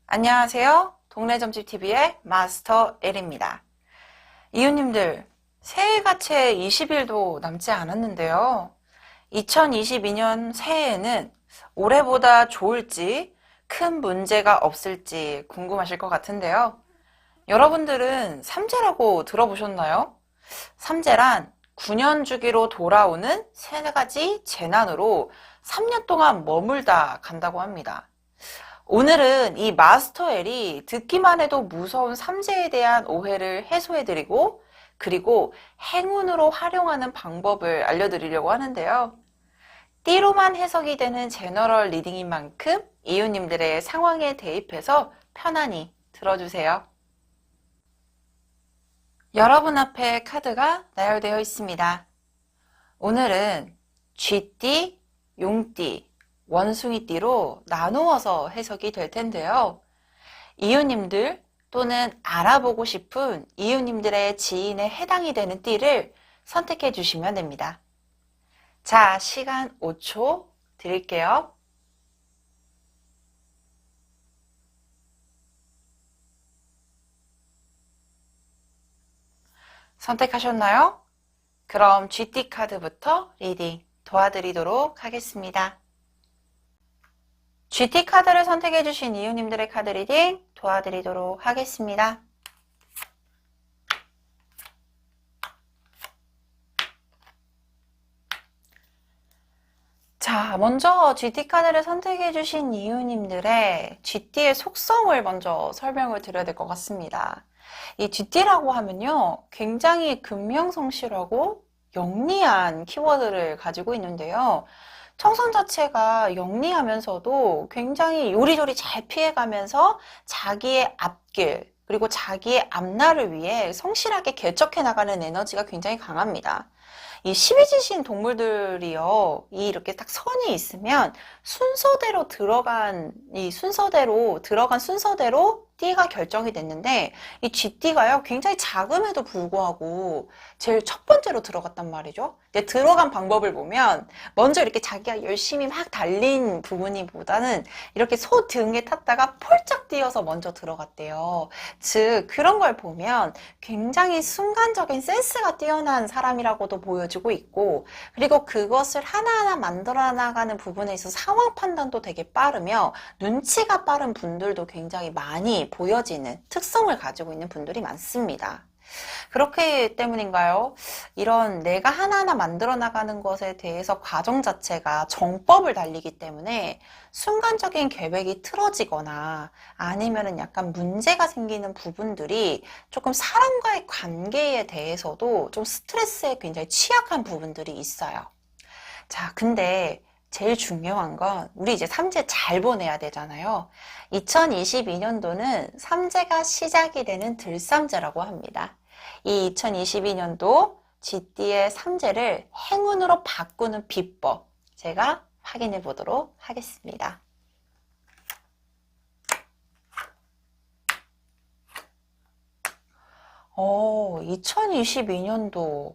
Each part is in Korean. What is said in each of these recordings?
안녕하세요. 동네점집TV의 마스터 L입니다. 이웃님들, 새해가 채 20일도 남지 않았는데요. 2022년 새해에는 올해보다 좋을지 큰 문제가 없을지 궁금하실 것 같은데요. 여러분들은 삼재라고 들어보셨나요? 삼재란 9년 주기로 돌아오는 세 가지 재난으로 3년 동안 머물다 간다고 합니다. 오늘은 이 마스터 L이 듣기만 해도 무서운 삼재에 대한 오해를 해소해드리고 그리고 행운으로 활용하는 방법을 알려드리려고 하는데요. 띠로만 해석이 되는 제너럴 리딩인 만큼 이웃님들의 상황에 대입해서 편안히 들어주세요. 여러분 앞에 카드가 나열되어 있습니다. 오늘은 쥐띠, 용띠, 원숭이띠로 나누어서 해석이 될 텐데요. 이웃님들 또는 알아보고 싶은 이웃님들의 지인에 해당이 되는 띠를 선택해 주시면 됩니다. 자, 시간 5초 드릴게요. 선택하셨나요? 그럼 GT 카드부터 리딩 도와드리도록 하겠습니다. GT 카드를 선택해주신 이웃님들의 카드 리딩 도와드리도록 하겠습니다. 자, 먼저 GT 카드를 선택해주신 이웃님들의 GT의 속성을 먼저 설명을 드려야 될 것 같습니다. 이 GT라고 하면요, 굉장히 근명성실하고 영리한 키워드를 가지고 있는데요. 청선 자체가 영리하면서도 굉장히 요리조리 잘 피해가면서 자기의 앞길 그리고 자기의 앞날을 위해 성실하게 개척해 나가는 에너지가 굉장히 강합니다. 이 십이지신 동물들이요, 이렇게 딱 선이 있으면 순서대로 들어간 순서대로 띠가 결정이 됐는데, 이 쥐띠가요, 굉장히 작음에도 불구하고 제일 첫 번째로 들어갔단 말이죠. 근데 들어간 방법을 보면 먼저 이렇게 자기가 열심히 막 달린 부분이보다는 이렇게 소 등에 탔다가 폴짝 뛰어서 먼저 들어갔대요. 즉 그런 걸 보면 굉장히 순간적인 센스가 뛰어난 사람이라고도 보여지고 있고, 그리고 그것을 하나하나 만들어 나가는 부분에 있어서 상황 판단도 되게 빠르며 눈치가 빠른 분들도 굉장히 많이 보여지는 특성을 가지고 있는 분들이 많습니다. 그렇기 때문인가요? 이런 내가 하나하나 만들어 나가는 것에 대해서 과정 자체가 정법을 달리기 때문에 순간적인 계획이 틀어지거나 아니면은 약간 문제가 생기는 부분들이 조금 사람과의 관계에 대해서도 좀 스트레스에 굉장히 취약한 부분들이 있어요. 자, 근데 제일 중요한 건 우리 이제 삼재 잘 보내야 되잖아요. 2022년도는 삼재가 시작이 되는 들삼재라고 합니다. 이 2022년도 쥐띠의 삼재를 행운으로 바꾸는 비법 제가 확인해 보도록 하겠습니다. 2022년도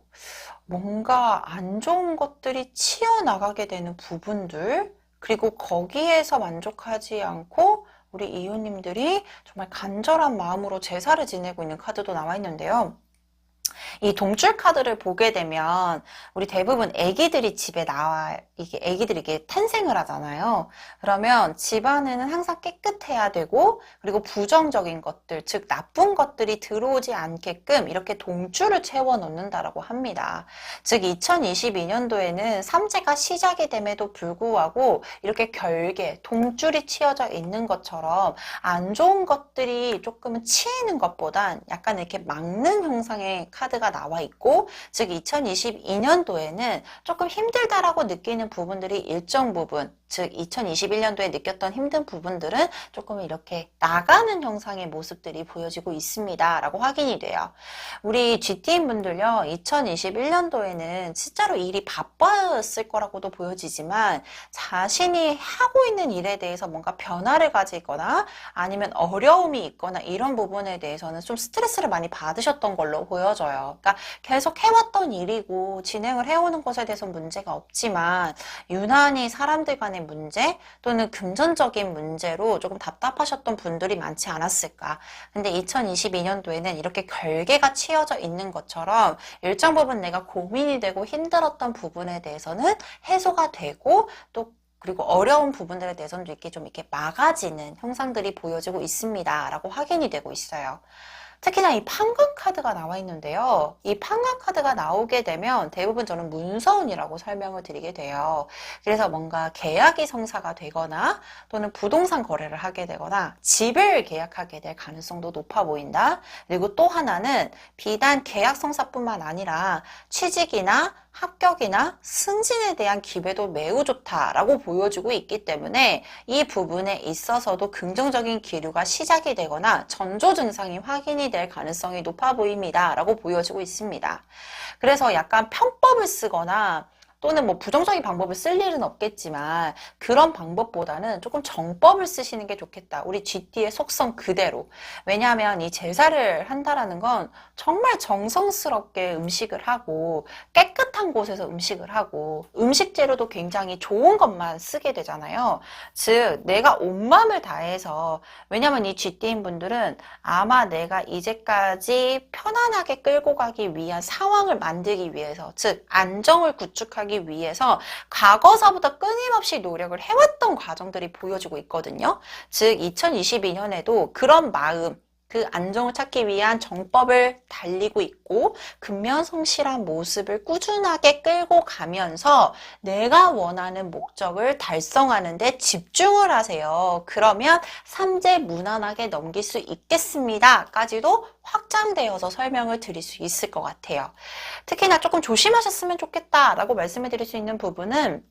뭔가 안 좋은 것들이 치여나가게 되는 부분들, 그리고 거기에서 만족하지 않고 우리 이웃님들이 정말 간절한 마음으로 제사를 지내고 있는 카드도 나와 있는데요. 이 동줄 카드를 보게 되면 우리 대부분 애기들이 집에 나와, 애기들이 이게 탄생을 하잖아요. 그러면 집안에는 항상 깨끗해야 되고, 그리고 부정적인 것들, 즉 나쁜 것들이 들어오지 않게끔 이렇게 동줄을 채워 놓는다라고 합니다. 즉 2022년도에는 삼재가 시작이 됨에도 불구하고 이렇게 결계, 동줄이 치어져 있는 것처럼 안 좋은 것들이 조금은 치이는 것보단 약간 이렇게 막는 형상의 카드가 나와 있고, 즉 2022년도에는 조금 힘들다라고 느끼는 부분들이 일정 부분, 즉 2021년도에 느꼈던 힘든 부분들은 조금 이렇게 나가는 형상의 모습들이 보여지고 있습니다 라고 확인이 돼요. 우리 GT인 분들요, 2021년도에는 진짜로 일이 바빴을 거라고도 보여지지만 자신이 하고 있는 일에 대해서 뭔가 변화를 가지거나 아니면 어려움이 있거나 이런 부분에 대해서는 좀 스트레스를 많이 받으셨던 걸로 보여져요. 보여져요. 그러니까 계속 해왔던 일이고 진행을 해오는 것에 대해서 문제가 없지만 유난히 사람들 간의 문제 또는 금전적인 문제로 조금 답답하셨던 분들이 많지 않았을까. 근데 2022년도에는 이렇게 결계가 치여져 있는 것처럼 일정 부분 내가 고민이 되고 힘들었던 부분에 대해서는 해소가 되고 또 그리고 어려운 부분들에 대해서는 좀 이렇게 막아지는 형상들이 보여지고 있습니다. 라고 확인이 되고 있어요. 특히나 이 판관 카드가 나와 있는데요. 이 판관 카드가 나오게 되면 대부분 저는 문서운이라고 설명을 드리게 돼요. 그래서 뭔가 계약이 성사가 되거나 또는 부동산 거래를 하게 되거나 집을 계약하게 될 가능성도 높아 보인다. 그리고 또 하나는 비단 계약 성사뿐만 아니라 취직이나 합격이나 승진에 대한 기회도 매우 좋다라고 보여주고 있기 때문에 이 부분에 있어서도 긍정적인 기류가 시작이 되거나 전조 증상이 확인이 될 가능성이 높아 보입니다. 라고 보여지고 있습니다. 그래서 약간 편법을 쓰거나 또는 뭐 부정적인 방법을 쓸 일은 없겠지만 그런 방법보다는 조금 정법을 쓰시는 게 좋겠다. 우리 GT의 속성 그대로. 왜냐하면 이 제사를 한다라는 건 정말 정성스럽게 음식을 하고 깨끗한 곳에서 음식을 하고 음식 재료도 굉장히 좋은 것만 쓰게 되잖아요. 즉 내가 온 마음을 다해서 왜냐하면 이 GT인 분들은 아마 내가 이제까지 편안하게 끌고 가기 위한 상황을 만들기 위해서 즉 안정을 구축하기 위해서 과거사보다 끊임없이 노력을 해왔던 과정들이 보여지고 있거든요. 즉 2022년에도 그런 마음 그 안정을 찾기 위한 정법을 달리고 있고 근면성실한 모습을 꾸준하게 끌고 가면서 내가 원하는 목적을 달성하는 데 집중을 하세요. 그러면 삼재 무난하게 넘길 수 있겠습니다. 까지도 확장되어서 설명을 드릴 수 있을 것 같아요. 특히나 조금 조심하셨으면 좋겠다라고 말씀을 드릴 수 있는 부분은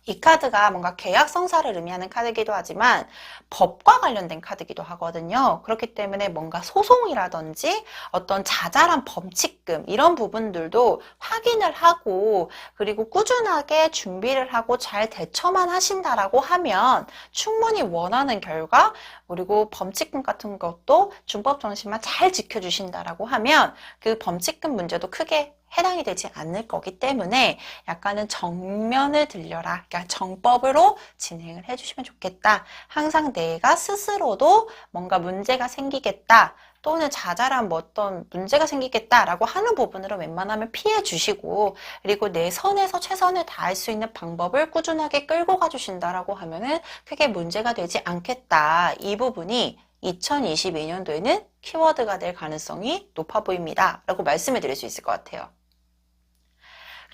이 카드가 뭔가 계약 성사를 의미하는 카드이기도 하지만 법과 관련된 카드이기도 하거든요. 그렇기 때문에 뭔가 소송이라든지 어떤 자잘한 범칙금 이런 부분들도 확인을 하고 그리고 꾸준하게 준비를 하고 잘 대처만 하신다라고 하면 충분히 원하는 결과 그리고 범칙금 같은 것도 준법 정신만 잘 지켜주신다라고 하면 그 범칙금 문제도 크게 해당이 되지 않을 거기 때문에 약간은 정면을 들려라. 그러니까 정법으로 진행을 해주시면 좋겠다. 항상 내가 스스로도 뭔가 문제가 생기겠다. 또는 자잘한 뭐 어떤 문제가 생기겠다라고 하는 부분으로 웬만하면 피해 주시고 그리고 내 선에서 최선을 다할 수 있는 방법을 꾸준하게 끌고 가주신다라고 하면은 크게 문제가 되지 않겠다. 이 부분이 2022년도에는 키워드가 될 가능성이 높아 보입니다. 라고 말씀을 드릴 수 있을 것 같아요.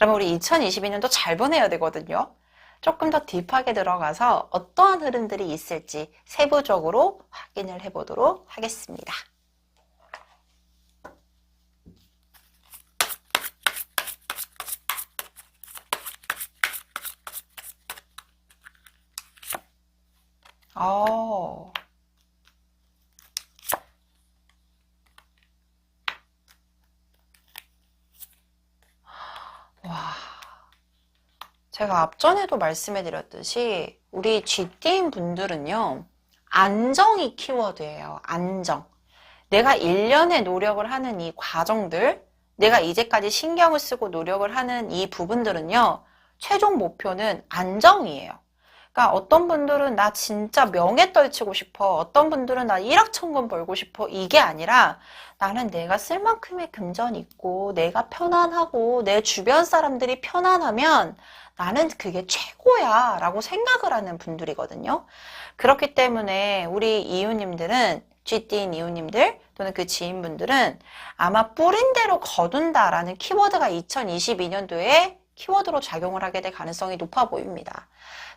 그러면 우리 2022년도 잘 보내야 되거든요. 조금 더 딥하게 들어가서 어떠한 흐름들이 있을지 세부적으로 확인을 해보도록 하겠습니다. 와. 제가 앞전에도 말씀해 드렸듯이 우리 G띠인 분들은요. 안정이 키워드예요. 안정. 내가 1년의 노력을 하는 이 과정들, 내가 이제까지 신경을 쓰고 노력을 하는 이 부분들은요. 최종 목표는 안정이에요. 그러니까 어떤 분들은 나 진짜 명예 떨치고 싶어. 어떤 분들은 나 1억 천금 벌고 싶어. 이게 아니라 나는 내가 쓸 만큼의 금전이 있고 내가 편안하고 내 주변 사람들이 편안하면 나는 그게 최고야 라고 생각을 하는 분들이거든요. 그렇기 때문에 우리 이웃님들은 G띠인 이웃님들 또는 그 지인분들은 아마 뿌린 대로 거둔다라는 키워드가 2022년도에 키워드로 작용을 하게 될 가능성이 높아 보입니다.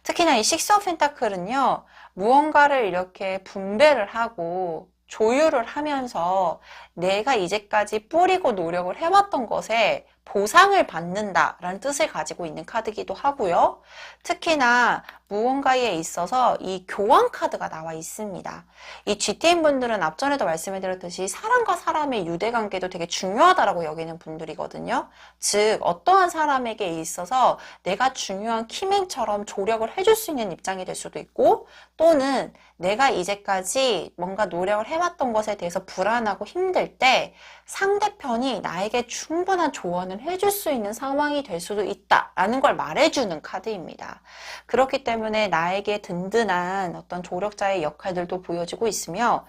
특히나 이 식스 오브 펜타클은요. 무언가를 이렇게 분배를 하고 조율을 하면서 내가 이제까지 뿌리고 노력을 해왔던 것에 보상을 받는다라는 뜻을 가지고 있는 카드이기도 하고요. 특히나 무언가에 있어서 이 교환 카드가 나와 있습니다. 이 GT인 분들은 앞전에도 말씀을 드렸듯이 사람과 사람의 유대관계도 되게 중요하다라고 여기는 분들이거든요. 즉 어떠한 사람에게 있어서 내가 중요한 키맨처럼 조력을 해줄 수 있는 입장이 될 수도 있고, 또는 내가 이제까지 뭔가 노력을 해왔던 것에 대해서 불안하고 힘들 때 상대편이 나에게 충분한 조언을 해줄 수 있는 상황이 될 수도 있다라는 걸 말해주는 카드입니다. 그렇기 때문에 나에게 든든한 어떤 조력자의 역할들도 보여지고 있으며,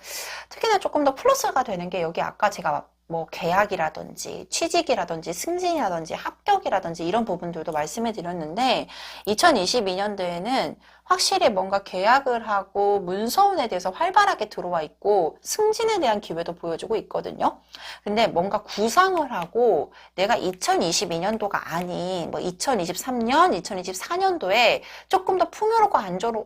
특히나 조금 더 플러스가 되는 게 여기 아까 제가 뭐 계약이라든지 취직이라든지 승진이라든지 합격이라든지 이런 부분들도 말씀해 드렸는데, 2022년도에는 확실히 뭔가 계약을 하고 문서운에 대해서 활발하게 들어와 있고 승진에 대한 기회도 보여주고 있거든요. 근데 뭔가 구상을 하고 내가 2022년도가 아닌 뭐 2023년, 2024년도에 조금 더 풍요롭고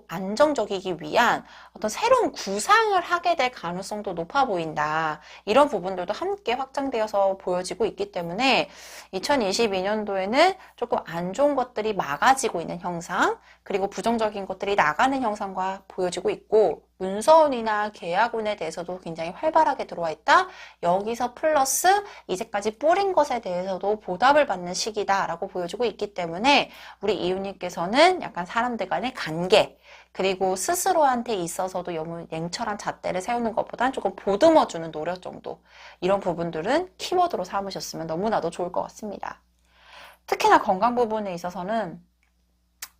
안정적이기 위한 어떤 새로운 구상을 하게 될 가능성도 높아 보인다. 이런 부분들도 함께 확장되어서 보여지고 있기 때문에 2022년도에는 조금 안 좋은 것들이 막아지고 있는 형상, 그리고 부정적인 것들이 나가는 형상과 보여지고 있고, 문서운이나 계약운에 대해서도 굉장히 활발하게 들어와 있다. 여기서 플러스 이제까지 뿌린 것에 대해서도 보답을 받는 시기다라고 보여지고 있기 때문에 우리 이웃님께서는 약간 사람들 간의 관계, 그리고 스스로한테 있어서도 너무 냉철한 잣대를 세우는 것보단 조금 보듬어주는 노력 정도, 이런 부분들은 키워드로 삼으셨으면 너무나도 좋을 것 같습니다. 특히나 건강 부분에 있어서는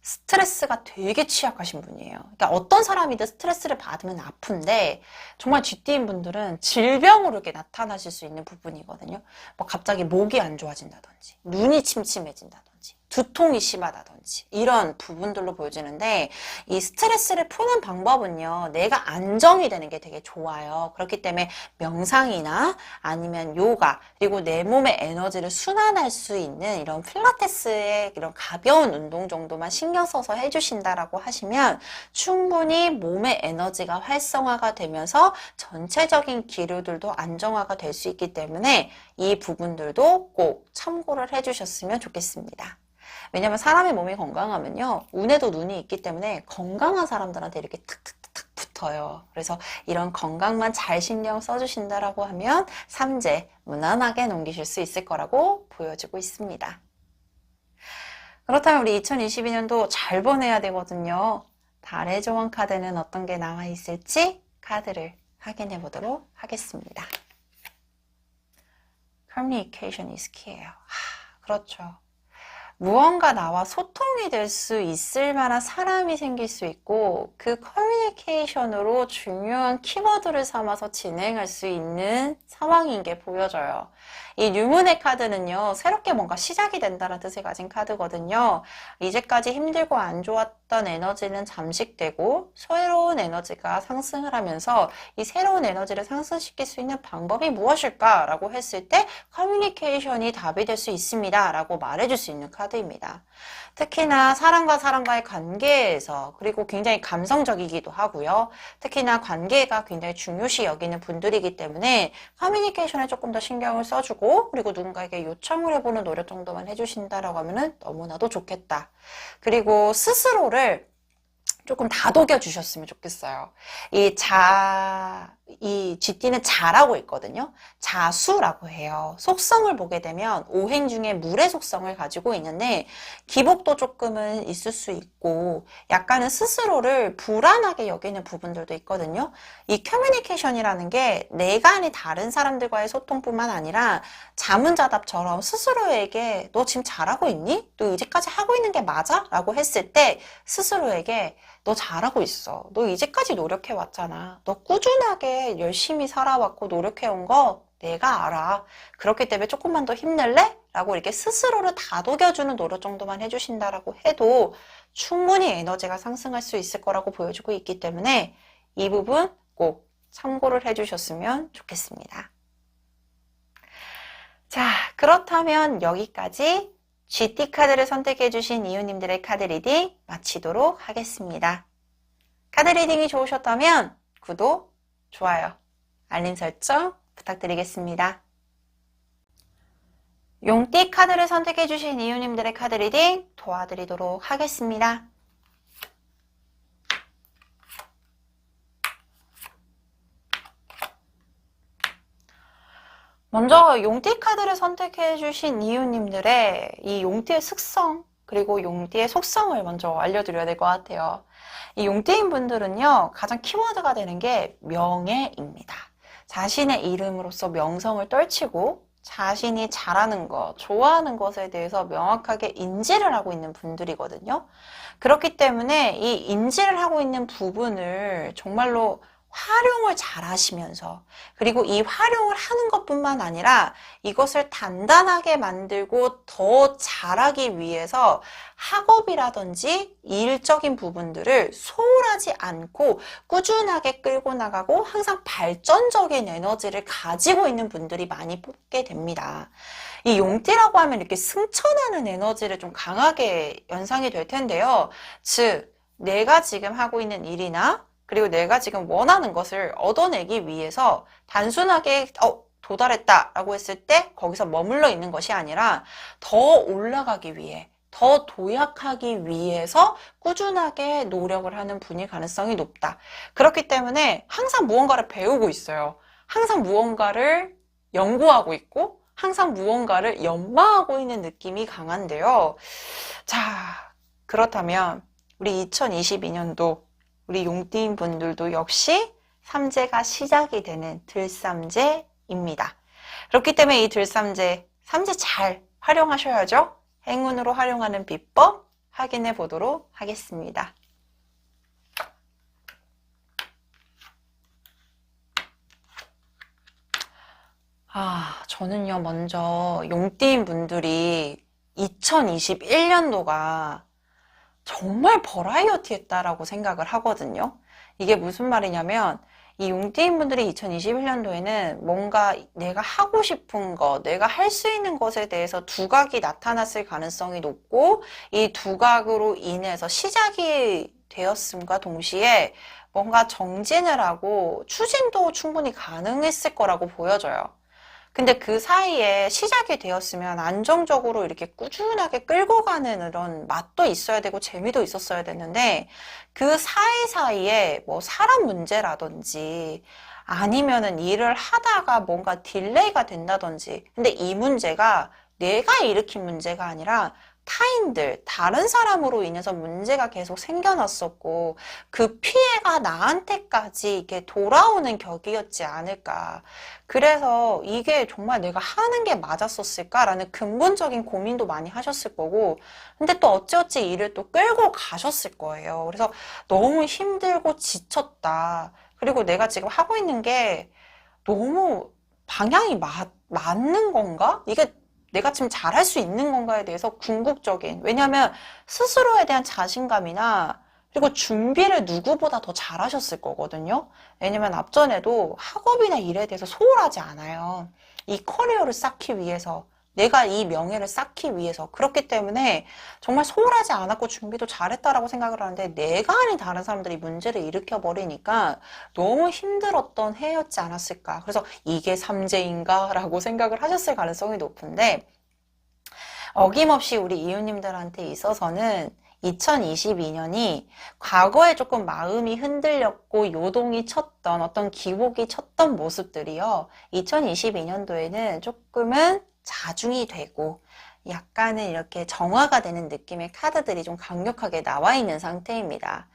스트레스가 되게 취약하신 분이에요. 그러니까 어떤 사람이든 스트레스를 받으면 아픈데, 정말 GT인 분들은 질병으로 이렇게 나타나실 수 있는 부분이거든요. 뭐 갑자기 목이 안 좋아진다든지, 눈이 침침해진다든지, 두통이 심하다든지 이런 부분들로 보여지는데, 이 스트레스를 푸는 방법은요, 내가 안정이 되는 게 되게 좋아요. 그렇기 때문에 명상이나 아니면 요가, 그리고 내 몸의 에너지를 순환할 수 있는 이런 필라테스의 이런 가벼운 운동 정도만 신경 써서 해주신다라고 하시면 충분히 몸의 에너지가 활성화가 되면서 전체적인 기류들도 안정화가 될 수 있기 때문에 이 부분들도 꼭 참고를 해주셨으면 좋겠습니다. 왜냐면 사람의 몸이 건강하면요, 운에도 눈이 있기 때문에 건강한 사람들한테 이렇게 탁탁탁 붙어요. 그래서 이런 건강만 잘 신경 써주신다라고 하면 삼재 무난하게 넘기실 수 있을 거라고 보여지고 있습니다. 그렇다면 우리 2022년도 잘 보내야 되거든요. 달의 조언 카드는 어떤 게 나와 있을지 카드를 확인해 보도록 하겠습니다. Communication is key예요. 그렇죠. 무언가 나와 소통이 될 수 있을 만한 사람이 생길 수 있고, 그 커뮤니케이션으로 중요한 키워드를 삼아서 진행할 수 있는 상황인 게 보여져요. 이 뉴문의 카드는요, 새롭게 뭔가 시작이 된다는 뜻을 가진 카드거든요. 이제까지 힘들고 안 좋았던 에너지는 잠식되고 새로운 에너지가 상승을 하면서 이 새로운 에너지를 상승시킬 수 있는 방법이 무엇일까? 라고 했을 때 커뮤니케이션이 답이 될 수 있습니다. 라고 말해줄 수 있는 카드입니다. 특히나 사람과 사람과의 관계에서, 그리고 굉장히 감성적이기도 하고요. 특히나 관계가 굉장히 중요시 여기는 분들이기 때문에 커뮤니케이션에 조금 더 신경을 써주고, 그리고 누군가에게 요청을 해보는 노력 정도만 해주신다라고 하면은 너무나도 좋겠다. 그리고 스스로를 조금 다독여 주셨으면 좋겠어요. 이 GT는 자라고 있거든요. 자수라고 해요. 속성을 보게 되면 오행 중에 물의 속성을 가지고 있는데, 기복도 조금은 있을 수 있고 약간은 스스로를 불안하게 여기는 부분들도 있거든요. 이 커뮤니케이션이라는 게 내가 아닌 다른 사람들과의 소통뿐만 아니라 자문자답처럼 스스로에게 너 지금 잘하고 있니? 너 이제까지 하고 있는 게 맞아? 라고 했을 때 스스로에게 너 잘하고 있어. 너 이제까지 노력해 왔잖아. 너 꾸준하게 열심히 살아왔고 노력해온 거 내가 알아. 그렇기 때문에 조금만 더 힘낼래? 라고 이렇게 스스로를 다독여주는 노력 정도만 해주신다라고 해도 충분히 에너지가 상승할 수 있을 거라고 보여주고 있기 때문에 이 부분 꼭 참고를 해주셨으면 좋겠습니다. 자, 그렇다면 여기까지 GT 카드를 선택해주신 이웃님들의 카드 리딩 마치도록 하겠습니다. 카드 리딩이 좋으셨다면 구독, 좋아요, 알림 설정 부탁드리겠습니다. 용띠 카드를 선택해주신 이유님들의 카드 리딩 도와드리도록 하겠습니다. 먼저 용띠 카드를 선택해주신 이유님들의 이 용띠의 특성 그리고 용띠의 속성을 먼저 알려드려야 될 것 같아요. 이 용띠인 분들은요, 가장 키워드가 되는 게 명예입니다. 자신의 이름으로서 명성을 떨치고 자신이 잘하는 것, 좋아하는 것에 대해서 명확하게 인지를 하고 있는 분들이거든요. 그렇기 때문에 이 인지를 하고 있는 부분을 정말로 활용을 잘 하시면서, 그리고 이 활용을 하는 것뿐만 아니라 이것을 단단하게 만들고 더 잘하기 위해서 학업이라든지 일적인 부분들을 소홀하지 않고 꾸준하게 끌고 나가고 항상 발전적인 에너지를 가지고 있는 분들이 많이 뽑게 됩니다. 이 용띠라고 하면 이렇게 승천하는 에너지를 좀 강하게 연상이 될 텐데요. 즉, 내가 지금 하고 있는 일이나 그리고 내가 지금 원하는 것을 얻어내기 위해서 단순하게 도달했다라고 했을 때 거기서 머물러 있는 것이 아니라 더 올라가기 위해, 더 도약하기 위해서 꾸준하게 노력을 하는 분일 가능성이 높다. 그렇기 때문에 항상 무언가를 배우고 있어요. 항상 무언가를 연구하고 있고 항상 무언가를 연마하고 있는 느낌이 강한데요. 자, 그렇다면 우리 2022년도 우리 용띠인 분들도 역시 삼재가 시작이 되는 들삼재입니다. 그렇기 때문에 이 들삼재, 삼재 잘 활용하셔야죠. 행운으로 활용하는 비법 확인해 보도록 하겠습니다. 저는요, 먼저 용띠인 분들이 2021년도가 정말 버라이어티했다라고 생각을 하거든요. 이게 무슨 말이냐면 이 용띠인 분들이 2021년도에는 뭔가 내가 하고 싶은 것, 내가 할 수 있는 것에 대해서 두각이 나타났을 가능성이 높고 이 두각으로 인해서 시작이 되었음과 동시에 뭔가 정진을 하고 추진도 충분히 가능했을 거라고 보여져요. 근데 그 사이에 시작이 되었으면 안정적으로 이렇게 꾸준하게 끌고 가는 이런 맛도 있어야 되고 재미도 있었어야 됐는데 그 사이사이에 뭐 사람 문제라든지 아니면은 일을 하다가 뭔가 딜레이가 된다든지 근데 이 문제가 내가 일으킨 문제가 아니라 타인들, 다른 사람으로 인해서 문제가 계속 생겨났었고 그 피해가 나한테까지 이렇게 돌아오는 격이었지 않을까. 그래서 이게 정말 내가 하는 게 맞았었을까라는 근본적인 고민도 많이 하셨을 거고 근데 또 어찌어찌 일을 또 끌고 가셨을 거예요. 그래서 너무 힘들고 지쳤다. 그리고 내가 지금 하고 있는 게 너무 방향이 맞는 건가? 이게 내가 지금 잘할 수 있는 건가에 대해서 궁극적인, 왜냐하면 스스로에 대한 자신감이나 그리고 준비를 누구보다 더 잘하셨을 거거든요. 왜냐면 앞전에도 학업이나 일에 대해서 소홀하지 않아요. 이 커리어를 쌓기 위해서, 내가 이 명예를 쌓기 위해서. 그렇기 때문에 정말 소홀하지 않았고 준비도 잘했다라고 생각을 하는데 내가 아닌 다른 사람들이 문제를 일으켜버리니까 너무 힘들었던 해였지 않았을까. 그래서 이게 삼재인가? 라고 생각을 하셨을 가능성이 높은데 어김없이 우리 이웃님들한테 있어서는 2022년이 과거에 조금 마음이 흔들렸고 요동이 쳤던 어떤 기복이 쳤던 모습들이요. 2022년도에는 조금은 자중이 되고 약간은 이렇게 정화가 되는 느낌의 카드들이 좀 강력하게 나와 있는 상태입니다.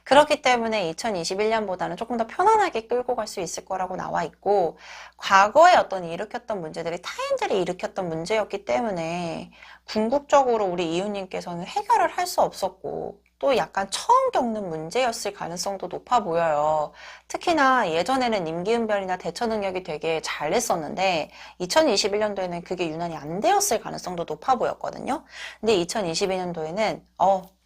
그렇기 때문에 2021년보다는 조금 더 편안하게 끌고 갈 수 있을 거라고 나와 있고 과거에 어떤 일으켰던 문제들이 타인들이 일으켰던 문제였기 때문에 궁극적으로 우리 이웃님께서는 해결을 할 수 없었고 또 약간 처음 겪는 문제였을 가능성도 높아 보여요. 특히나 예전에는 임기응변이나 대처 능력이 되게 잘했었는데 2021년도에는 그게 유난히 안 되었을 가능성도 높아 보였거든요. 근데 2022년도에는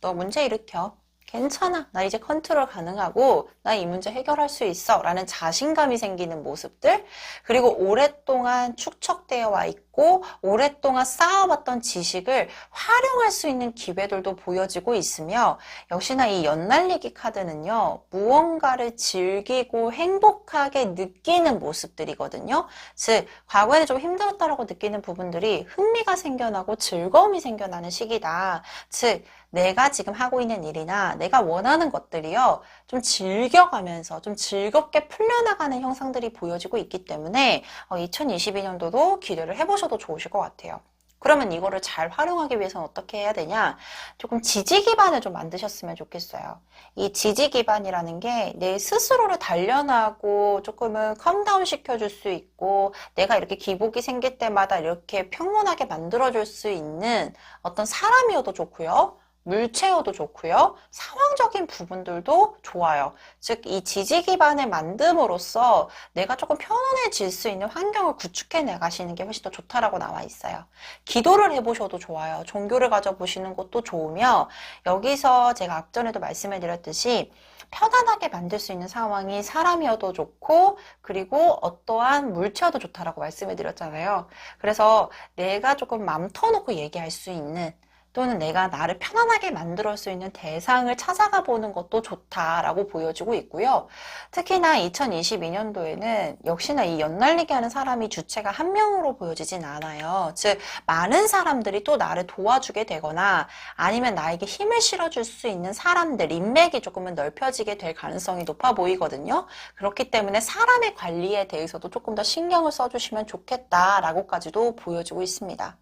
너 문제 일으켜. 괜찮아. 나 이제 컨트롤 가능하고 나 이 문제 해결할 수 있어. 라는 자신감이 생기는 모습들. 그리고 오랫동안 축적되어 와 있고 오랫동안 쌓아왔던 지식을 활용할 수 있는 기회들도 보여지고 있으며 역시나 이 연날리기 카드는요. 무언가를 즐기고 행복하게 느끼는 모습들이거든요. 즉 과거에는 좀 힘들었다라고 느끼는 부분들이 흥미가 생겨나고 즐거움이 생겨나는 시기다. 즉 내가 지금 하고 있는 일이나 내가 원하는 것들이요. 좀 즐겨가면서 좀 즐겁게 풀려나가는 형상들이 보여지고 있기 때문에 2022년도도 기대를 해보셔도 좋으실 것 같아요. 그러면 이거를 잘 활용하기 위해서는 어떻게 해야 되냐? 조금 지지 기반을 좀 만드셨으면 좋겠어요. 이 지지 기반이라는 게 내 스스로를 단련하고 조금은 컴다운 시켜줄 수 있고 내가 이렇게 기복이 생길 때마다 이렇게 평온하게 만들어줄 수 있는 어떤 사람이어도 좋고요. 물체여도 좋고요. 상황적인 부분들도 좋아요. 즉, 이 지지 기반을 만듦으로써 내가 조금 편안해질 수 있는 환경을 구축해 나가시는 게 훨씬 더 좋다라고 나와 있어요. 기도를 해보셔도 좋아요. 종교를 가져보시는 것도 좋으며 여기서 제가 앞전에도 말씀을 드렸듯이 편안하게 만들 수 있는 상황이 사람이어도 좋고 그리고 어떠한 물체여도 좋다라고 말씀을 드렸잖아요. 그래서 내가 조금 맘 터놓고 얘기할 수 있는 또는 내가 나를 편안하게 만들 수 있는 대상을 찾아가 보는 것도 좋다라고 보여지고 있고요. 특히나 2022년도에는 역시나 이 연날리기 하는 사람이 주체가 한 명으로 보여지진 않아요. 즉 많은 사람들이 또 나를 도와주게 되거나 아니면 나에게 힘을 실어줄 수 있는 사람들, 인맥이 조금은 넓혀지게 될 가능성이 높아 보이거든요. 그렇기 때문에 사람의 관리에 대해서도 조금 더 신경을 써주시면 좋겠다라고까지도 보여지고 있습니다.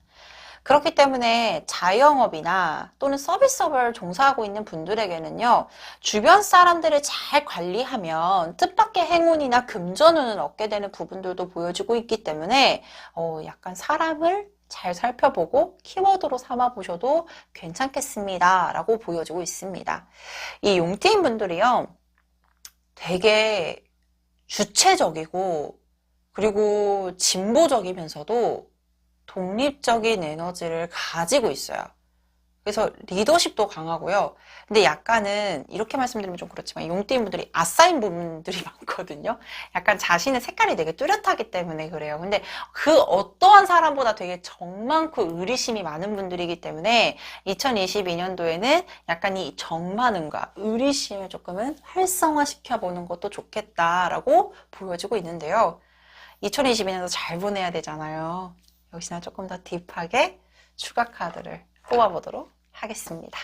그렇기 때문에 자영업이나 또는 서비스업을 종사하고 있는 분들에게는요. 주변 사람들을 잘 관리하면 뜻밖의 행운이나 금전운을 얻게 되는 부분들도 보여지고 있기 때문에 약간 사람을 잘 살펴보고 키워드로 삼아 보셔도 괜찮겠습니다. 라고 보여지고 있습니다. 이 용띠인 분들이요. 되게 주체적이고 그리고 진보적이면서도 독립적인 에너지를 가지고 있어요. 그래서 리더십도 강하고요. 근데 약간은 이렇게 말씀드리면 좀 그렇지만 용띠인 분들이 아싸인 분들이 많거든요. 약간 자신의 색깔이 되게 뚜렷하기 때문에 그래요. 근데 그 어떠한 사람보다 되게 정 많고 의리심이 많은 분들이기 때문에 2022년도에는 약간 이 정 많음과 의리심을 조금은 활성화시켜보는 것도 좋겠다라고 보여지고 있는데요. 2022년도 잘 보내야 되잖아요. 역시나 조금 더 딥하게 추가 카드를 뽑아보도록 하겠습니다.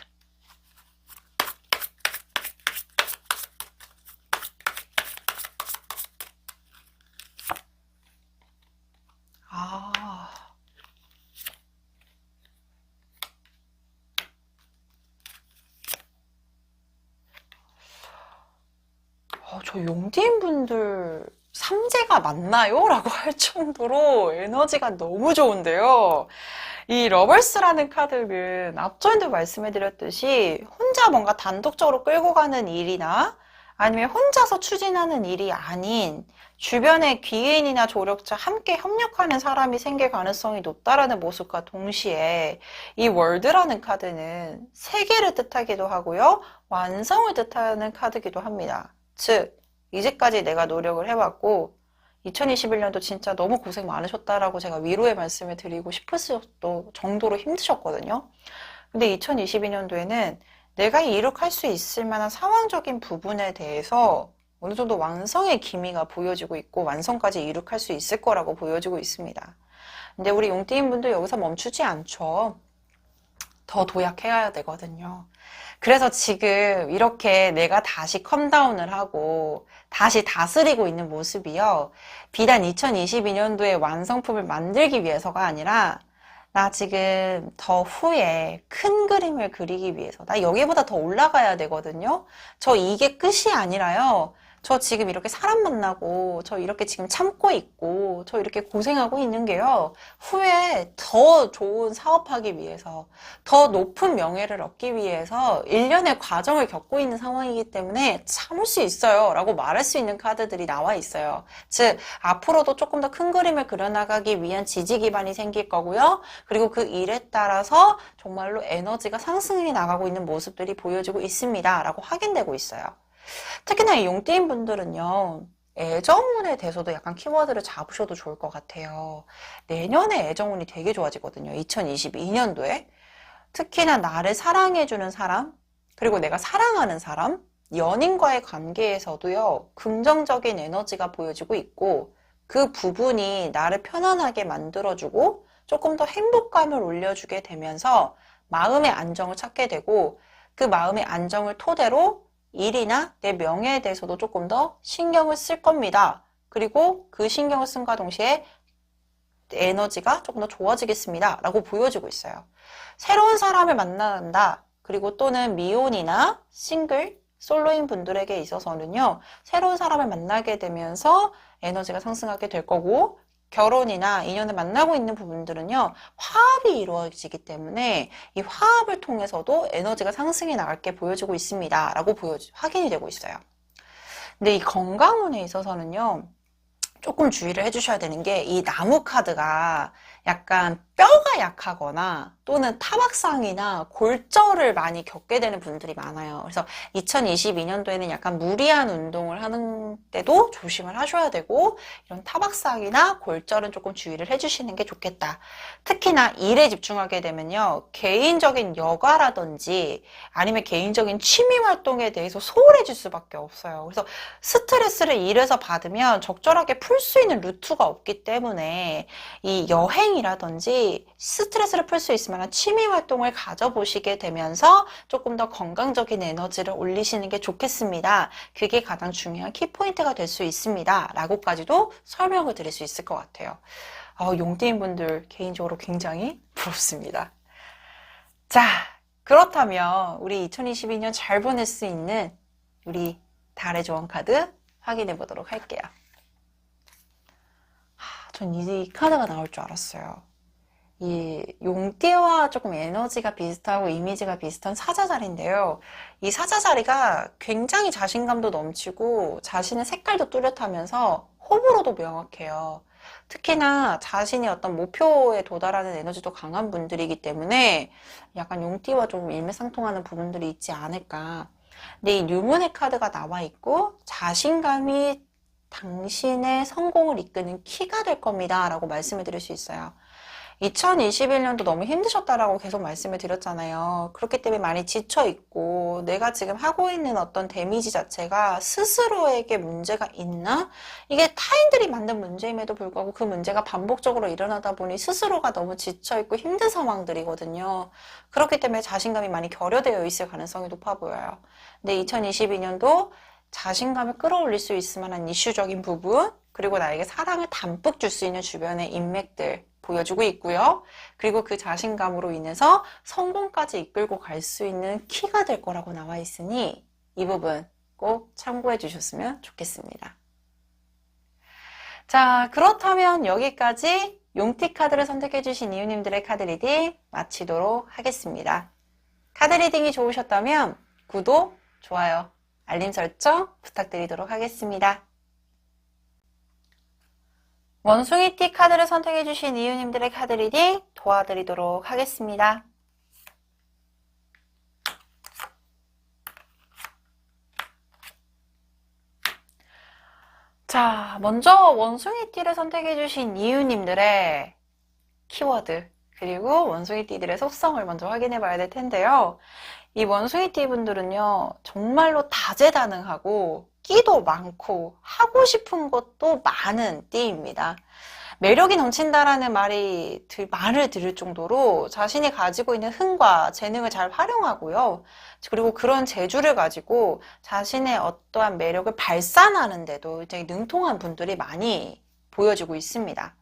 저 용띠인 분들 삼재가 맞나요? 라고 할 정도로 에너지가 너무 좋은데요. 이 러벌스라는 카드는 앞전에도 말씀해드렸듯이 혼자 뭔가 단독적으로 끌고 가는 일이나 아니면 혼자서 추진하는 일이 아닌 주변에 귀인이나 조력자 함께 협력하는 사람이 생길 가능성이 높다라는 모습과 동시에 이 월드라는 카드는 세계를 뜻하기도 하고요. 완성을 뜻하는 카드이기도 합니다. 즉 이제까지 내가 노력을 해왔고 2021년도 진짜 너무 고생 많으셨다라고 제가 위로의 말씀을 드리고 싶었을 정도로 힘드셨거든요. 근데 2022년도에는 내가 이룩할 수 있을 만한 상황적인 부분에 대해서 어느 정도 완성의 기미가 보여지고 있고 완성까지 이룩할 수 있을 거라고 보여지고 있습니다. 근데 우리 용띠인 분들 여기서 멈추지 않죠. 더 도약해야 되거든요. 그래서 지금 이렇게 내가 다시 컴다운을 하고 다시 다스리고 있는 모습이요. 비단 2022년도에 완성품을 만들기 위해서가 아니라 나 지금 더 후에 큰 그림을 그리기 위해서 나 여기보다 더 올라가야 되거든요. 저 이게 끝이 아니라요. 저 지금 이렇게 사람 만나고, 저 이렇게 지금 참고 있고, 저 이렇게 고생하고 있는 게요, 후에 더 좋은 사업하기 위해서, 더 높은 명예를 얻기 위해서 일련의 과정을 겪고 있는 상황이기 때문에 참을 수 있어요. 라고 말할 수 있는 카드들이 나와 있어요. 즉, 앞으로도 조금 더 큰 그림을 그려나가기 위한 지지 기반이 생길 거고요. 그리고 그 일에 따라서 정말로 에너지가 상승해 나가고 있는 모습들이 보여지고 있습니다. 라고 확인되고 있어요. 특히나 이 용띠인 분들은요, 애정운에 대해서도 약간 키워드를 잡으셔도 좋을 것 같아요. 내년에 애정운이 되게 좋아지거든요. 2022년도에. 특히나 나를 사랑해주는 사람, 그리고 내가 사랑하는 사람, 연인과의 관계에서도요, 긍정적인 에너지가 보여지고 있고, 그 부분이 나를 편안하게 만들어주고, 조금 더 행복감을 올려주게 되면서 마음의 안정을 찾게 되고, 그 마음의 안정을 토대로 일이나 내 명예에 대해서도 조금 더 신경을 쓸 겁니다. 그리고 그 신경을 쓴과 동시에 에너지가 조금 더 좋아지겠습니다. 라고 보여지고 있어요. 새로운 사람을 만난다. 그리고 또는 미혼이나 싱글, 솔로인 분들에게 있어서는요, 새로운 사람을 만나게 되면서 에너지가 상승하게 될 거고, 결혼이나 인연을 만나고 있는 부분들은요, 화합이 이루어지기 때문에 이 화합을 통해서도 에너지가 상승해 나갈 게 보여지고 있습니다. 라고 확인이 되고 있어요. 근데 이 건강운에 있어서는요, 조금 주의를 해주셔야 되는 게 이 나무 카드가 약간 뼈가 약하거나 또는 타박상이나 골절을 많이 겪게 되는 분들이 많아요. 그래서 2022년도에는 약간 무리한 운동을 하는 때도 조심을 하셔야 되고 이런 타박상이나 골절은 조금 주의를 해주시는 게 좋겠다. 특히나 일에 집중하게 되면요. 개인적인 여가라든지 아니면 개인적인 취미 활동에 대해서 소홀해질 수밖에 없어요. 그래서 스트레스를 일에서 받으면 적절하게 풀 수 있는 루트가 없기 때문에 이 여행이라든지 스트레스를 풀 수 있을 만한 취미 활동을 가져보시게 되면서 조금 더 건강적인 에너지를 올리시는 게 좋겠습니다. 그게 가장 중요한 키포인트가 될 수 있습니다. 라고까지도 설명을 드릴 수 있을 것 같아요. 용띠인 분들 개인적으로 굉장히 부럽습니다. 자, 그렇다면 우리 2022년 잘 보낼 수 있는 우리 달의 조언 카드 확인해 보도록 할게요. 전 이 카드가 나올 줄 알았어요. 이 용띠와 조금 에너지가 비슷하고 이미지가 비슷한 사자자리인데요. 이 사자자리가 굉장히 자신감도 넘치고 자신의 색깔도 뚜렷하면서 호불호도 명확해요. 특히나 자신의 어떤 목표에 도달하는 에너지도 강한 분들이기 때문에 약간 용띠와 좀 일맥상통하는 부분들이 있지 않을까. 근데 이 뉴문의 카드가 나와 있고 자신감이 당신의 성공을 이끄는 키가 될 겁니다. 라고 말씀을 드릴 수 있어요. 2021년도 너무 힘드셨다라고 계속 말씀을 드렸잖아요. 그렇기 때문에 많이 지쳐있고 내가 지금 하고 있는 어떤 데미지 자체가 스스로에게 문제가 있나? 이게 타인들이 만든 문제임에도 불구하고 그 문제가 반복적으로 일어나다 보니 스스로가 너무 지쳐있고 힘든 상황들이거든요. 그렇기 때문에 자신감이 많이 결여되어 있을 가능성이 높아 보여요. 근데 2022년도 자신감을 끌어올릴 수 있을 만한 이슈적인 부분, 그리고 나에게 사랑을 담뿍 줄 수 있는 주변의 인맥들 보여주고 있고요. 그리고 그 자신감으로 인해서 성공까지 이끌고 갈 수 있는 키가 될 거라고 나와 있으니 이 부분 꼭 참고해 주셨으면 좋겠습니다. 자, 그렇다면 여기까지 용띠 카드를 선택해 주신 이유님들의 카드 리딩 마치도록 하겠습니다. 카드 리딩이 좋으셨다면 구독, 좋아요, 알림 설정 부탁드리도록 하겠습니다. 원숭이띠 카드를 선택해주신 이유님들의 카드 리딩 도와드리도록 하겠습니다. 자, 먼저 원숭이띠를 선택해주신 이유님들의 키워드 그리고 원숭이띠들의 속성을 먼저 확인해 봐야 될 텐데요. 이 원숭이띠 분들은요, 정말로 다재다능하고 끼도 많고 하고 싶은 것도 많은 띠입니다. 매력이 넘친다라는 말을 들을 정도로 자신이 가지고 있는 흥과 재능을 잘 활용하고요. 그리고 그런 재주를 가지고 자신의 어떠한 매력을 발산하는데도 되게 능통한 분들이 많이 보여지고 있습니다.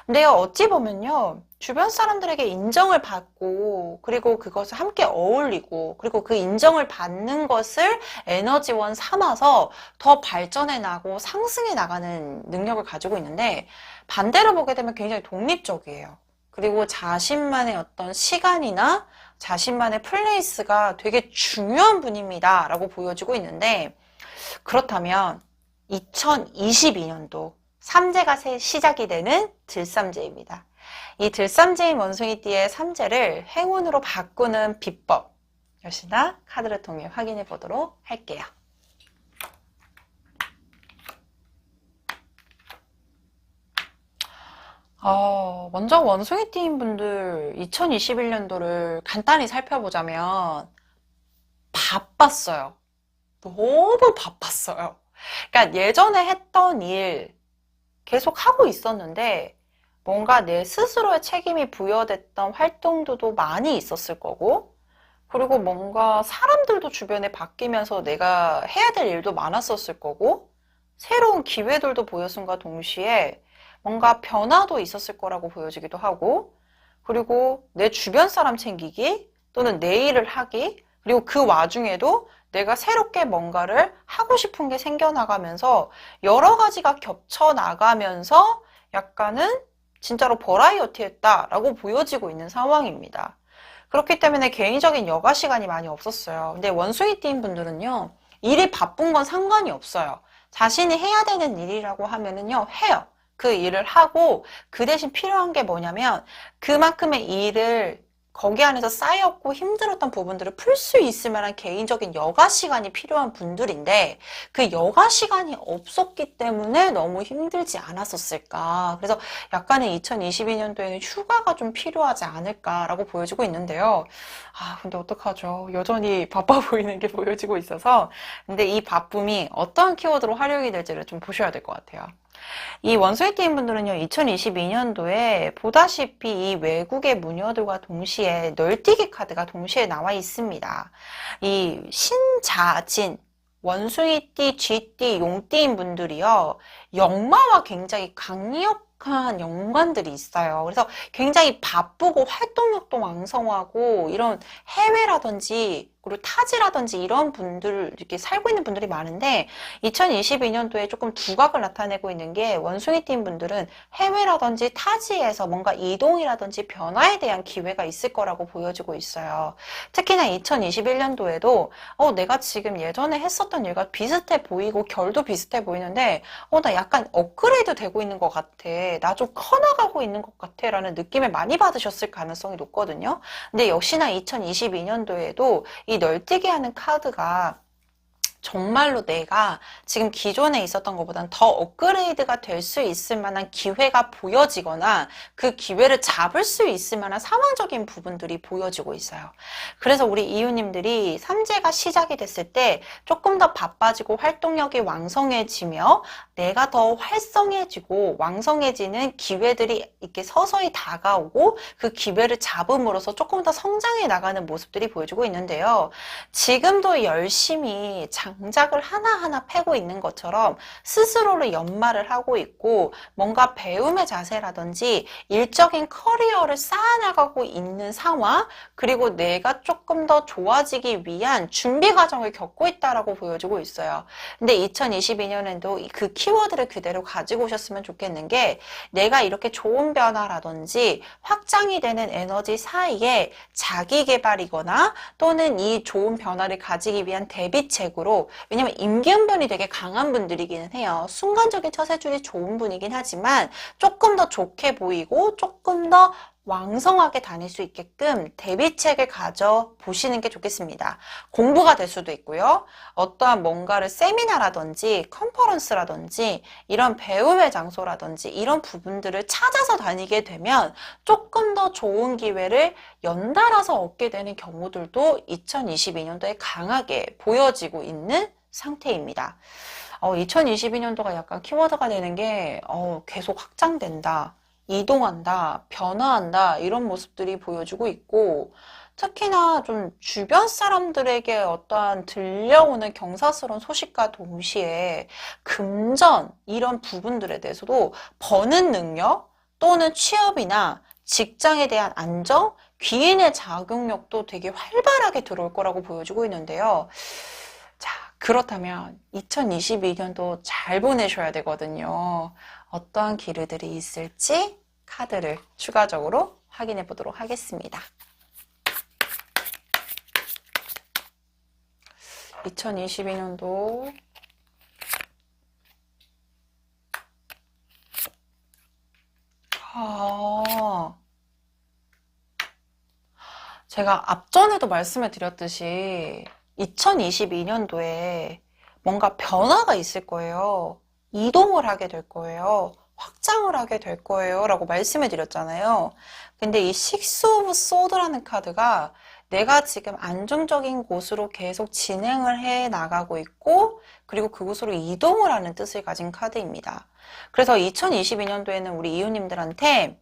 근데요, 어찌 보면요, 주변 사람들에게 인정을 받고, 그리고 그것을 함께 어울리고, 그리고 그 인정을 받는 것을 에너지원 삼아서 더 발전해 나고 상승해 나가는 능력을 가지고 있는데, 반대로 보게 되면 굉장히 독립적이에요. 그리고 자신만의 어떤 시간이나 자신만의 플레이스가 되게 중요한 분입니다. 라고 보여지고 있는데, 그렇다면 2022년도 삼재가 시작이 되는 들삼재입니다. 이 들삼재인 원숭이띠의 삼재를 행운으로 바꾸는 비법, 역시나 카드를 통해 확인해 보도록 할게요. 먼저 원숭이띠인 분들 2021년도를 간단히 살펴보자면 바빴어요. 너무 바빴어요. 그러니까 예전에 했던 일 계속 하고 있었는데 뭔가 내 스스로의 책임이 부여됐던 활동들도 많이 있었을 거고, 그리고 뭔가 사람들도 주변에 바뀌면서 내가 해야 될 일도 많았었을 거고, 새로운 기회들도 보였음과 동시에 뭔가 변화도 있었을 거라고 보여지기도 하고, 그리고 내 주변 사람 챙기기 또는 내 일을 하기, 그리고 그 와중에도 내가 새롭게 뭔가를 하고 싶은 게 생겨나가면서 여러 가지가 겹쳐 나가면서 약간은 진짜로 버라이어티 했다라고 보여지고 있는 상황입니다. 그렇기 때문에 개인적인 여가 시간이 많이 없었어요. 근데 원숭이띠인 분들은요, 일이 바쁜 건 상관이 없어요. 자신이 해야 되는 일이라고 하면은요, 해요. 그 일을 하고 그 대신 필요한 게 뭐냐면 그만큼의 일을 거기 안에서 쌓였고 힘들었던 부분들을 풀 수 있을 만한 개인적인 여가 시간이 필요한 분들인데 그 여가 시간이 없었기 때문에 너무 힘들지 않았었을까. 그래서 약간의 2022년도에는 휴가가 좀 필요하지 않을까라고 보여지고 있는데요. 근데 어떡하죠? 여전히 바빠 보이는 게 보여지고 있어서. 근데 이 바쁨이 어떤 키워드로 활용이 될지를 좀 보셔야 될 것 같아요. 이 원숭이띠인 분들은요, 2022년도에 보다시피 이 외국의 무녀들과 동시에 널뛰기 카드가 동시에 나와 있습니다. 이 신자진, 원숭이띠, 쥐띠, 용띠인 분들이요, 역마와 굉장히 강력한 연관들이 있어요. 그래서 굉장히 바쁘고 활동력도 왕성하고 이런 해외라든지 그리고 타지라든지 이런 분들 이렇게 살고 있는 분들이 많은데 2022년도에 조금 두각을 나타내고 있는 게 원숭이띠인 분들은 해외라든지 타지에서 뭔가 이동이라든지 변화에 대한 기회가 있을 거라고 보여지고 있어요. 특히나 2021년도에도 내가 지금 예전에 했었던 일과 비슷해 보이고 결도 비슷해 보이는데 나 약간 업그레이드 되고 있는 것 같아. 나 좀 커나가고 있는 것 같아 라는 느낌을 많이 받으셨을 가능성이 높거든요. 근데 역시나 2022년도에도 이 널뛰기 하는 카드가 정말로 내가 지금 기존에 있었던 것보다는 더 업그레이드가 될 수 있을 만한 기회가 보여지거나 그 기회를 잡을 수 있을 만한 상황적인 부분들이 보여지고 있어요. 그래서 우리 이유님들이 삼재가 시작이 됐을 때 조금 더 바빠지고 활동력이 왕성해지며 내가 더 활성해지고 왕성해지는 기회들이 이렇게 서서히 다가오고 그 기회를 잡음으로써 조금 더 성장해 나가는 모습들이 보여지고 있는데요. 지금도 열심히 장작을 하나하나 패고 있는 것처럼 스스로를 연마를 하고 있고 뭔가 배움의 자세라든지 일적인 커리어를 쌓아나가고 있는 상황, 그리고 내가 조금 더 좋아지기 위한 준비 과정을 겪고 있다라고 보여지고 있어요. 근데 2022년에도 그 키워드를 그대로 가지고 오셨으면 좋겠는 게 내가 이렇게 좋은 변화라든지 확장이 되는 에너지 사이에 자기 개발이거나 또는 이 좋은 변화를 가지기 위한 대비책으로, 왜냐면 임기응변이 되게 강한 분들이기는 해요. 순간적인 처세줄이 좋은 분이긴 하지만 조금 더 좋게 보이고 조금 더 왕성하게 다닐 수 있게끔 대비책을 가져보시는 게 좋겠습니다. 공부가 될 수도 있고요. 어떠한 뭔가를 세미나라든지 컨퍼런스라든지 이런 배움의 장소라든지 이런 부분들을 찾아서 다니게 되면 조금 더 좋은 기회를 연달아서 얻게 되는 경우들도 2022년도에 강하게 보여지고 있는 상태입니다. 2022년도가 약간 키워드가 되는 게 계속 확장된다. 이동한다, 변화한다 이런 모습들이 보여주고 있고 특히나 좀 주변 사람들에게 어떠한 들려오는 경사스러운 소식과 동시에 금전 이런 부분들에 대해서도 버는 능력 또는 취업이나 직장에 대한 안정, 귀인의 작용력도 되게 활발하게 들어올 거라고 보여지고 있는데요. 자, 그렇다면 2022년도 잘 보내셔야 되거든요. 어떠한 기류들이 있을지 카드를 추가적으로 확인해 보도록 하겠습니다. 2022년도 제가 앞전에도 말씀을 드렸듯이 2022년도에 뭔가 변화가 있을 거예요. 이동을 하게 될 거예요. 확장을 하게 될 거예요. 라고 말씀을 드렸잖아요. 근데 이 식스 오브 소드라는 카드가 내가 지금 안정적인 곳으로 계속 진행을 해 나가고 있고, 그리고 그곳으로 이동을 하는 뜻을 가진 카드입니다. 그래서 2022년도에는 우리 이웃님들한테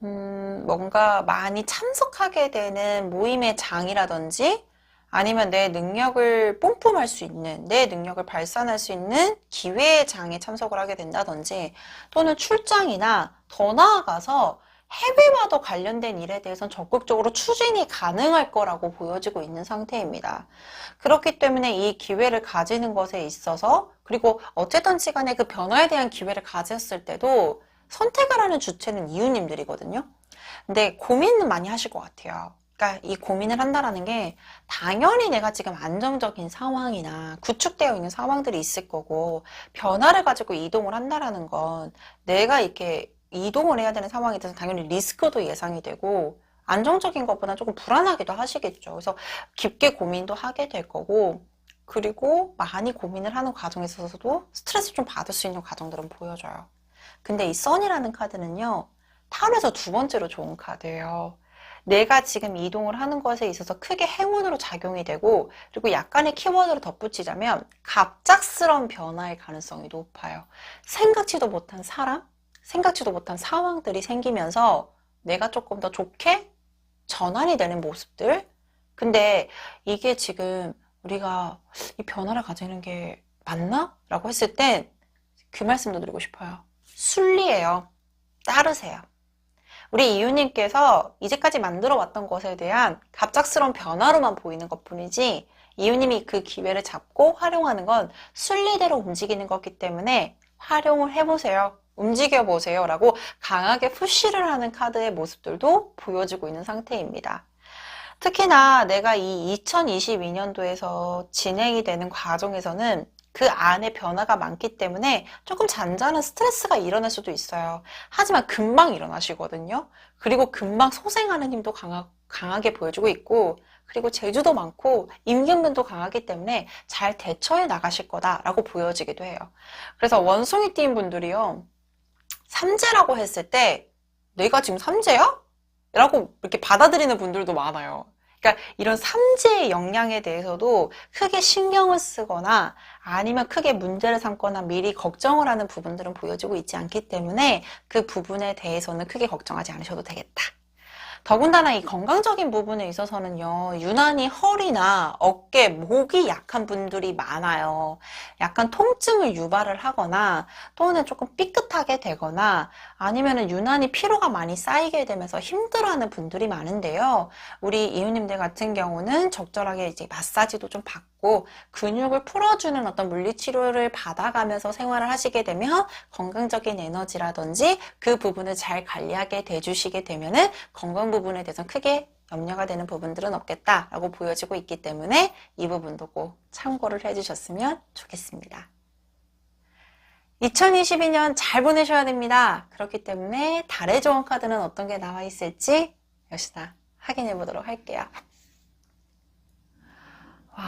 뭔가 많이 참석하게 되는 모임의 장이라든지 아니면 내 능력을 뽐뿜할 수 있는, 내 능력을 발산할 수 있는 기회의 장에 참석을 하게 된다든지 또는 출장이나 더 나아가서 해외와도 관련된 일에 대해서는 적극적으로 추진이 가능할 거라고 보여지고 있는 상태입니다. 그렇기 때문에 이 기회를 가지는 것에 있어서 그리고 어쨌든 시간에 그 변화에 대한 기회를 가졌을 때도 선택을 하는 주체는 이웃님들이거든요. 근데 고민은 많이 하실 것 같아요. 그러니까 이 고민을 한다라는 게 당연히 내가 지금 안정적인 상황이나 구축되어 있는 상황들이 있을 거고 변화를 가지고 이동을 한다라는 건 내가 이렇게 이동을 해야 되는 상황에 대해서 당연히 리스크도 예상이 되고 안정적인 것보다 조금 불안하기도 하시겠죠. 그래서 깊게 고민도 하게 될 거고 그리고 많이 고민을 하는 과정에 있어서도 스트레스 좀 받을 수 있는 과정들은 보여져요. 근데 이 선이라는 카드는요, 타로에서 두 번째로 좋은 카드예요. 내가 지금 이동을 하는 것에 있어서 크게 행운으로 작용이 되고 그리고 약간의 키워드를 덧붙이자면 갑작스러운 변화의 가능성이 높아요. 생각지도 못한 사람, 생각지도 못한 상황들이 생기면서 내가 조금 더 좋게 전환이 되는 모습들. 근데 이게 지금 우리가 이 변화를 가지는 게 맞나? 라고 했을 땐 그 말씀도 드리고 싶어요. 순리예요. 따르세요. 우리 이유님께서 이제까지 만들어 왔던 것에 대한 갑작스러운 변화로만 보이는 것 뿐이지 이유님이 그 기회를 잡고 활용하는 건 순리대로 움직이는 거기 때문에 활용을 해보세요. 움직여보세요. 라고 강하게 푸시를 하는 카드의 모습들도 보여지고 있는 상태입니다. 특히나 내가 이 2022년도에서 진행이 되는 과정에서는 그 안에 변화가 많기 때문에 조금 잔잔한 스트레스가 일어날 수도 있어요. 하지만 금방 일어나시거든요. 그리고 금방 소생하는 힘도 강하게 보여주고 있고 그리고 재주도 많고 임기응변도 강하기 때문에 잘 대처해 나가실 거다라고 보여지기도 해요. 그래서 원숭이띠인 분들이요. 삼재라고 했을 때 내가 지금 삼재야? 라고 이렇게 받아들이는 분들도 많아요. 그러니까 이런 삼재의 영향에 대해서도 크게 신경을 쓰거나 아니면 크게 문제를 삼거나 미리 걱정을 하는 부분들은 보여지고 있지 않기 때문에 그 부분에 대해서는 크게 걱정하지 않으셔도 되겠다. 더군다나 이 건강적인 부분에 있어서는요, 유난히 허리나 어깨, 목이 약한 분들이 많아요. 약간 통증을 유발을 하거나 또는 조금 삐끗하게 되거나 아니면은 유난히 피로가 많이 쌓이게 되면서 힘들어하는 분들이 많은데요. 우리 이웃님들 같은 경우는 적절하게 이제 마사지도 좀 받고 근육을 풀어주는 어떤 물리치료를 받아가면서 생활을 하시게 되면 건강적인 에너지라든지 그 부분을 잘 관리하게 돼주시게 되면은 건강 부분에 대해서 크게 염려가 되는 부분들은 없겠다라고 보여지고 있기 때문에 이 부분도 꼭 참고를 해주셨으면 좋겠습니다. 2022년 잘 보내셔야 됩니다. 그렇기 때문에 달의 조언 카드는 어떤 게 나와 있을지 역시나 확인해 보도록 할게요. 와,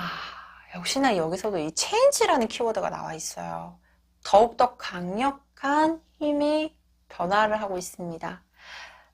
역시나 여기서도 이 체인지라는 키워드가 나와 있어요. 더욱더 강력한 힘이 변화를 하고 있습니다.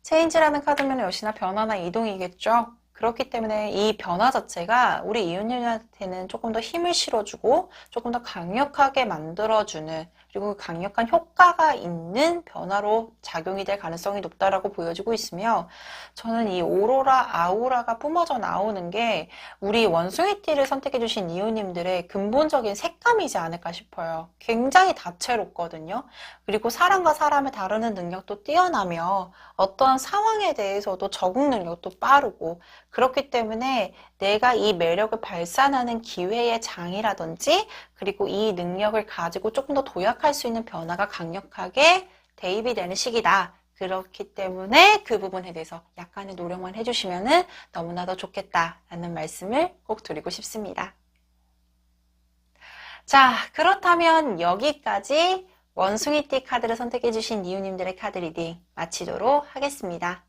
체인지라는 카드면 역시나 변화나 이동이겠죠. 그렇기 때문에 이 변화 자체가 우리 이웃님한테는 조금 더 힘을 실어주고 조금 더 강력하게 만들어주는, 그리고 강력한 효과가 있는 변화로 작용이 될 가능성이 높다라고 보여지고 있으며, 저는 이 오로라 아우라가 뿜어져 나오는 게 우리 원숭이띠를 선택해 주신 이웃님들의 근본적인 색감이지 않을까 싶어요. 굉장히 다채롭거든요. 그리고 사람과 사람을 다루는 능력도 뛰어나며 어떤 상황에 대해서도 적응 능력도 빠르고, 그렇기 때문에 내가 이 매력을 발산하는 기회의 장이라든지, 그리고 이 능력을 가지고 조금 더 도약할 수 있는 변화가 강력하게 대입이 되는 시기다. 그렇기 때문에 그 부분에 대해서 약간의 노력만 해주시면 너무나도 좋겠다라는 말씀을 꼭 드리고 싶습니다. 자, 그렇다면 여기까지 원숭이띠 카드를 선택해주신 이웃님들의 카드 리딩 마치도록 하겠습니다.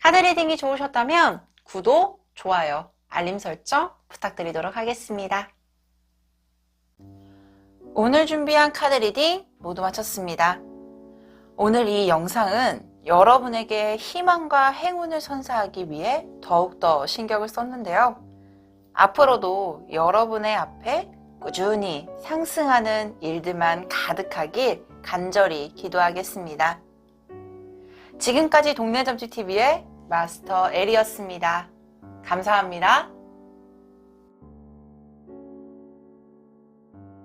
카드 리딩이 좋으셨다면 구독, 좋아요, 알림 설정 부탁드리도록 하겠습니다. 오늘 준비한 카드 리딩 모두 마쳤습니다. 오늘 이 영상은 여러분에게 희망과 행운을 선사하기 위해 더욱더 신경을 썼는데요. 앞으로도 여러분의 앞에 꾸준히 상승하는 일들만 가득하길 간절히 기도하겠습니다. 지금까지 동네점주TV의 마스터 엘이었습니다. 감사합니다.